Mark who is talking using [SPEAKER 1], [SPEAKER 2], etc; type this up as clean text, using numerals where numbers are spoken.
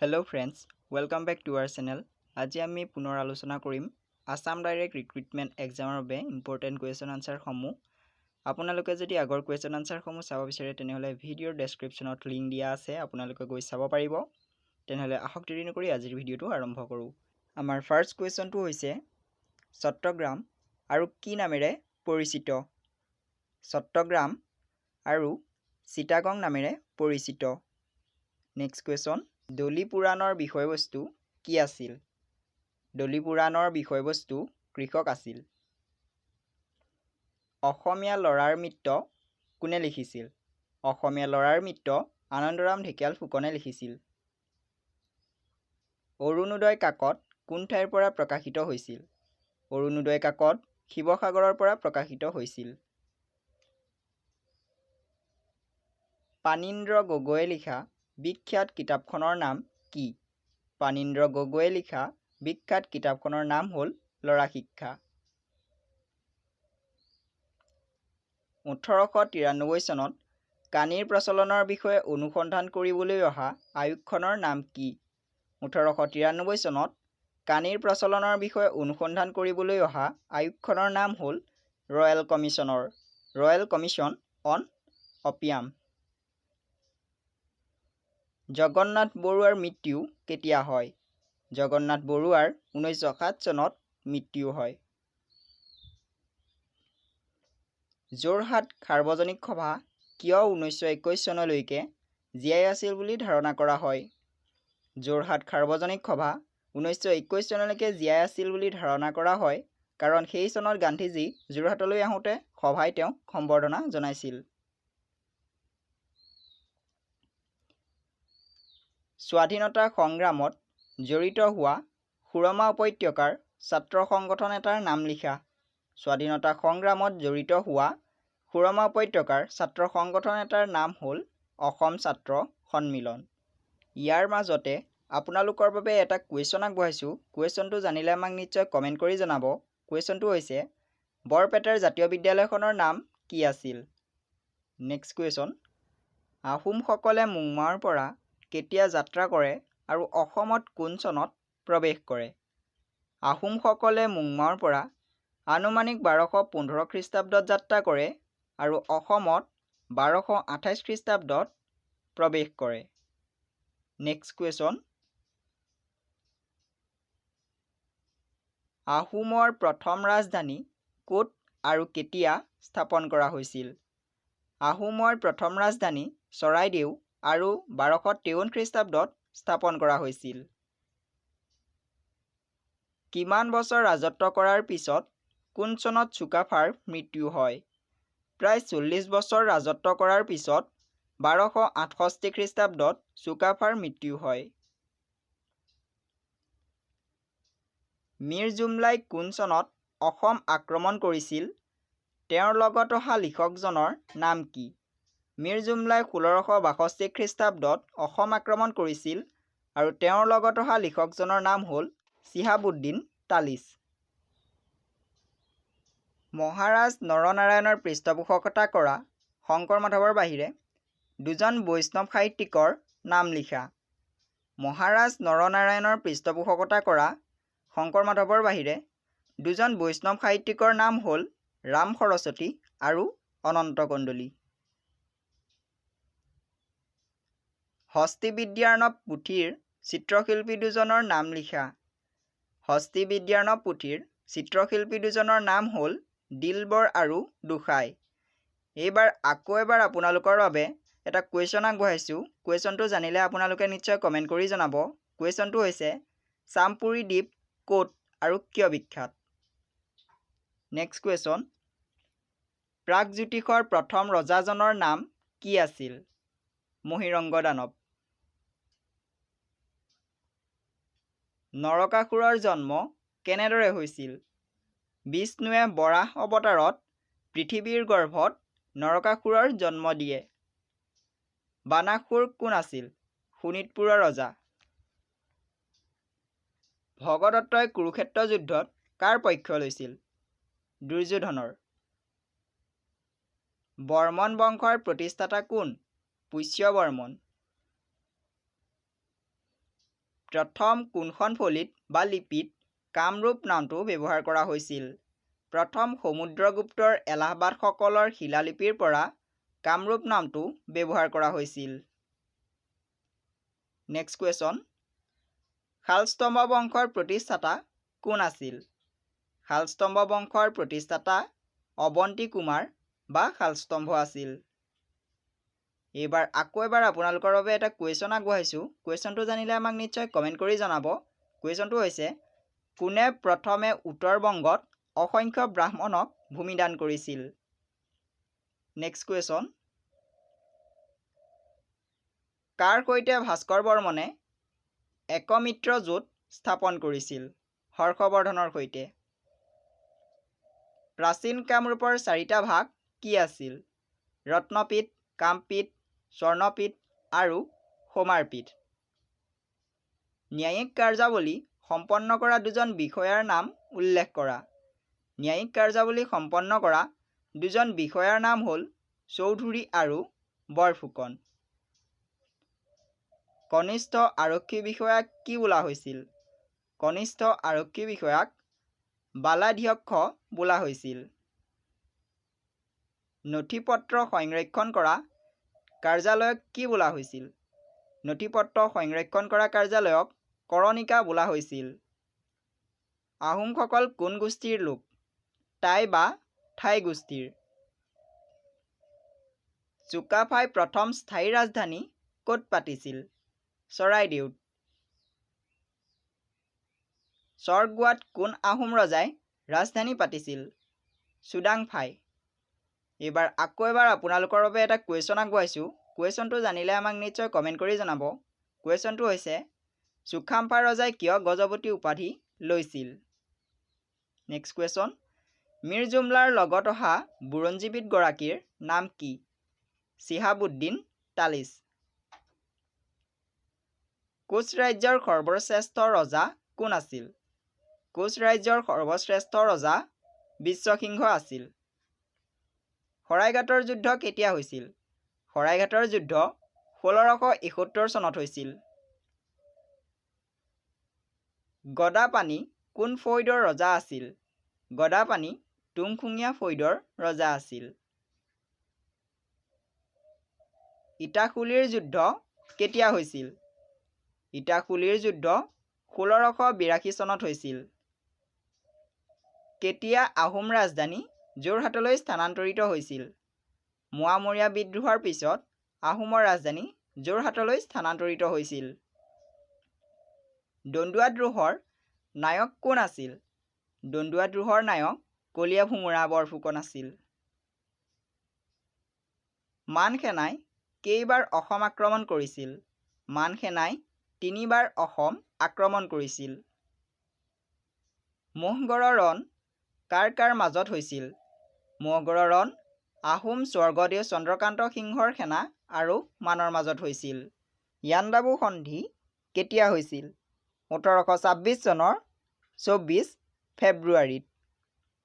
[SPEAKER 1] Hello friends, welcome back to our channel. আজি আমি পুনৰ আলোচনা কৰিম আসাম ডাইৰেক্ট ৰিক্ৰুটমেন্ট এক্সামৰ বাবে ইম্পৰ্টেন্ট কুৱেশ্যন আনসাৰ সমূহ। আপোনালোকে যদি আগৰ কুৱেশ্যন আনসাৰ সমূহ চাব বিচাৰে তেনেহলে ভিডিওৰ ডেসক্ৰিপচনত লিংক দিয়া আছে, আপোনালোকে গৈ চাব পাৰিব। তেনেহলে আহক দেৰি নকৰি আজিৰ ভিডিওটো আৰম্ভ কৰো। আমাৰ ফাৰ্ষ্ট কুৱেশ্যনটো হৈছে চট্টগ্ৰাম আৰু কি নামেৰে পৰিচিত? চট্টগ্ৰাম আৰু চিটাগং নামেৰে পৰিচিত। নেক্সট কুৱেশ্যন, দলি পুৰাণৰ বিষয়বস্তু কি আছিল? দলি পুৰাণৰ বিষয়বস্তু কৃষক আছিল। অসমীয়া লৰাৰ মিত্ৰ কোনে লিখিছিল? অসমীয়া লৰাৰ মিত্ৰ আনন্দৰাম ঢেকিয়াল ফুকনে লিখিছিল। অৰুণোদয় কাকত কোন ঠাইৰ পৰা প্ৰকাশিত হৈছিল? অৰুণোদয় কাকত শিৱসাগৰৰ পৰা প্ৰকাশিত হৈছিল। পানীন্দ্ৰ গগৈয়ে লিখা বিখ্যাত কিতাপখনৰ নাম কি? পানীন্দ্ৰ গগৈয়ে লিখা বিখ্যাত কিতাপখনৰ নাম হ'ল ল'ৰা শিক্ষা। 1893 চনত কানিৰ প্ৰচলনৰ বিষয়ে অনুসন্ধান কৰিবলৈ অহা আয়োগখনৰ নাম কি? 1893 চনত কানিৰ প্ৰচলনৰ বিষয়ে অনুসন্ধান কৰিবলৈ অহা আয়োগখনৰ নাম হ'ল royal commission on opium. Jagannath বৰুৱাৰ মৃত্যু কেতিয়া হয়? জগন্নাথ বৰুৱাৰ 1907 চনত মৃত্যু হয়। যোৰহাট সাৰ্বজনিক সভা কিয় 1921 চনলৈকে জীয়াই আছিল বুলি ধাৰণা কৰা হয়? যোৰহাট সাৰ্বজনিক সভা 1921 চনলৈকে জীয়াই আছিল বুলি ধাৰণা কৰা হয় কাৰণ সেই চনত গান্ধীজী যোৰহাটলৈ আহোঁতে সভাই তেওঁক সম্বৰ্ধনা জনাইছিল। স্বাধীনতা সংগ্ৰামত জড়িত হোৱা সুৰমা উপত্যকাৰ ছাত্ৰ সংগঠন এটাৰ নাম লিখা। স্বাধীনতা সংগ্ৰামত জড়িত হোৱা সুৰমা উপত্যকাৰ ছাত্ৰ সংগঠন এটাৰ নাম হ'ল অসম ছাত্ৰ সন্মিলন। ইয়াৰ মাজতে আপোনালোকৰ বাবে এটা কুৱেশ্যন আগবঢ়াইছোঁ। কুৱেশ্যনটো জানিলে আমাক নিশ্চয় কমেণ্ট কৰি জনাব। কুৱেশ্যনটো হৈছে বৰপেটাৰ জাতীয় বিদ্যালয়খনৰ নাম কি আছিল? নেক্সট কুৱেশ্যন, আহোমসকলে মুংমাওৰ পৰা কেতিয়া যাত্ৰা কৰে আৰু অসমত কোন চনত প্ৰৱেশ কৰে? আহোমসকলে মুংমাওৰ পৰা আনুমানিক 1215 খ্ৰীষ্টাব্দত যাত্ৰা কৰে আৰু অসমত 1228 খ্ৰীষ্টাব্দত প্ৰৱেশ কৰে। নেক্সট কুৱেশ্যন, আহোমৰ প্ৰথম ৰাজধানী ক'ত আৰু কেতিয়া স্থাপন কৰা হৈছিল? আহোমৰ প্ৰথম ৰাজধানী চৰাইদেউ আৰু 1253 খ্ৰীষ্টাব্দত স্থাপন কৰা হৈছিল। কিমান বছৰ ৰাজত্ব কৰাৰ পিছত কোন চনত চুকাফাৰ মৃত্যু হয়? প্ৰায় 40 বছৰ ৰাজত্ব কৰাৰ পিছত 1268 খ্ৰীষ্টাব্দত চুকাফাৰ মৃত্যু হয়। মীৰ জুমলাই কোন চনত অসম আক্ৰমণ কৰিছিল? তেওঁৰ লগত অহা লিখকজনৰ নাম কি? মীৰ জুমলাই 1662 খ্ৰীষ্টাব্দত অসম আক্ৰমণ কৰিছিল আৰু তেওঁৰ লগত অহা লিখকজনৰ নাম হ'ল চিহাবুদ্দিন তালিচ। মহাৰাজ নৰনাৰায়ণৰ পৃষ্ঠপোষকতা কৰা শংকৰ মাধৱৰ বাহিৰে দুজন বৈষ্ণৱ সাহিত্যিকৰ নাম লিখা। মহাৰাজ নৰনাৰায়ণৰ পৃষ্ঠপোষকতা কৰা শংকৰ মাধৱৰ বাহিৰে দুজন বৈষ্ণৱ সাহিত্যিকৰ নাম হ'ল ৰাম সৰস্বতী আৰু অনন্ত কন্দলী। হস্তিবিদ্যাৰ্ণৱ পুথিৰ চিত্ৰশিল্পী দুজনৰ নাম লিখা। হস্তিবিদ্যাৰ্ণৱ পুথিৰ চিত্ৰশিল্পী দুজনৰ নাম হ'ল দিলবৰ আৰু দুসাই। এইবাৰ আকৌ এবাৰ আপোনালোকৰ বাবে এটা কুৱেশ্যন আগবঢ়াইছোঁ। কুৱেশ্যনটো জানিলে আপোনালোকে নিশ্চয় কমেণ্ট কৰি জনাব। কুৱেশ্যনটো হৈছে চামপুৰি দ্বীপ ক'ত আৰু কিয় বিখ্যাত? নেক্সট কুৱেশ্যন, প্ৰাগজ্যোতিষৰ প্ৰথম ৰজাজনৰ নাম কি আছিল? মহীৰংগ দানৱ। নৰকাসুৰৰ জন্ম কেনেদৰে হৈছিল? বিষ্ণুৱে বৰাহ অৱতাৰত পৃথিৱীৰ গৰ্ভত নৰকাসুৰৰ জন্ম দিয়ে। বানাসুৰ কোন আছিল? শোণিতপুৰৰ ৰজা। ভগদত্তই কুৰুক্ষেত্ৰ যুদ্ধত কাৰ পক্ষ লৈছিল? দুৰ্যোধনৰ। বৰ্মন বংশৰ প্ৰতিষ্ঠাতা কোন? পুষ্য বৰ্মন। প্ৰথম কোনখন ফলিত বা লিপিত কামৰূপ নামটো ব্যৱহাৰ কৰা হৈছিল? প্ৰথম সমুদ্ৰগুপ্তৰ এলাহাবাদসকলৰ শিলালিপিৰ পৰা কামৰূপ নামটো ব্যৱহাৰ কৰা হৈছিল। নেক্সট কুৱেশ্যন, শালস্তম্ভ বংশৰ প্ৰতিষ্ঠাতা কোন আছিল? শালস্তম্ভ বংশৰ প্ৰতিষ্ঠাতা অৱন্তী কুমাৰ বা শালস্তম্ভ আছিল। এইবাৰ আকৌ এবাৰ আপোনালোকৰ বাবে এটা কুৱেশ্যন আগবঢ়াইছোঁ। কুৱেশ্যনটো জানিলে আমাক নিশ্চয় কমেণ্ট কৰি জনাব। কুৱেশ্যনটো হৈছে, কোনে প্ৰথমে উত্তৰ বংগত অসংখ্য ব্ৰাহ্মণক ভূমিদান কৰিছিল? নেক্সট কুৱেশ্যন, কাৰ সৈতে ভাস্কৰ বৰ্মনে একমিত্ৰ জোঁট স্থাপন কৰিছিল? হৰ্ষবৰ্ধনৰ সৈতে। প্ৰাচীন কামৰূপৰ 4টা ভাগ কি আছিল? ৰত্নপীঠ, কামপীঠ, স্বৰ্ণপীঠ আৰু সমাৰপীঠ। ন্যায়িক কাৰ্যাৱলী সম্পন্ন কৰা দুজন বিষয়াৰ নাম উল্লেখ কৰা। ন্যায়িক কাৰ্যাৱলী সম্পন্ন কৰা দুজন বিষয়াৰ নাম হ'ল চৌধুৰী আৰু বৰফুকন। কনিষ্ঠ আৰক্ষী বিষয়াক কি বোলা হৈছিল? কনিষ্ঠ আৰক্ষী বিষয়াক বালাধ্যক্ষ বোলা হৈছিল। নথিপত্ৰ সংৰক্ষণ কৰা কাৰ্যালয়ক কি বোলা হৈছিল? নথিপত্ৰ সংৰক্ষণ কৰা কাৰ্যালয়ক কৰনিকা বোলা হৈছিল। আহোমসকল কোন গোষ্ঠীৰ লোক? টাই বা ঠাই গোষ্ঠীৰ। চুকাফাই প্ৰথম স্থায়ী ৰাজধানী ক'ত পাতিছিল? চৰাইদেউত। চৰগুৱাত কোন আহোম ৰজাই ৰাজধানী পাতিছিল? চুডাংফাই। এইবাৰ আকৌ এবাৰ আপোনালোকৰ বাবে এটা কুৱেশ্যন আগবঢ়াইছোঁ। কুৱেশ্যনটো জানিলে আমাক নিশ্চয় কমেণ্ট কৰি জনাব। কুৱেশ্যনটো হৈছে, চুকাফাই ৰজাই কিয় গজপতি উপাধি লৈছিল? নেক্সট কুৱেশ্যন, মীৰ জুমলাৰ লগত অহা বুৰঞ্জীবিদগৰাকীৰ নাম কি? চিহাবুদ্দিন তালিচ। কোচ ৰাজ্যৰ সৰ্বশ্ৰেষ্ঠ ৰজা কোন আছিল? কোচ ৰাজ্যৰ সৰ্বশ্ৰেষ্ঠ ৰজা বিশ্বসিংহ আছিল। শৰাইঘাটৰ যুদ্ধ কেতিয়া হৈছিল? শৰাইঘাটৰ যুদ্ধ 1671 চনত হৈছিল। গদাপাণি কোন ফৈদৰ ৰজা আছিল? গদাপাণি তুংখুঙীয়া ফৈদৰ ৰজা আছিল। ইটাখুলিৰ যুদ্ধ কেতিয়া হৈছিল? ইটাখুলিৰ যুদ্ধ 1682 চনত হৈছিল। কেতিয়া আহোম ৰাজধানী যোৰহাটলৈ স্থানান্তৰিত হৈছিল? মোৱামৰীয়া বিদ্ৰোহৰ পিছত আহোমৰ ৰাজধানী যোৰহাটলৈ স্থানান্তৰিত হৈছিল। দন্দুৱা দ্ৰোহৰ নায়ক কোন আছিল? দন্দুৱা দ্ৰোহৰ নায়ক কলীয়া ভোমোৰা বৰফুকন আছিল। মান সেনাই কেইবাৰ অসম আক্ৰমণ কৰিছিল? মান সেনাই 3বাৰ অসম আক্ৰমণ কৰিছিল। মহগড়ৰ ৰণ কাৰ কাৰ মাজত হৈছিল? মহগড়ৰ ৰণ আহোম স্বৰ্গদেউ চন্দ্ৰকান্ত সিংহৰ সেনা আৰু মানৰ মাজত হৈছিল। ইয়াণ্ডাবু সন্ধি কেতিয়া হৈছিল? 1826 চনৰ 24 ফেব্ৰুৱাৰীত।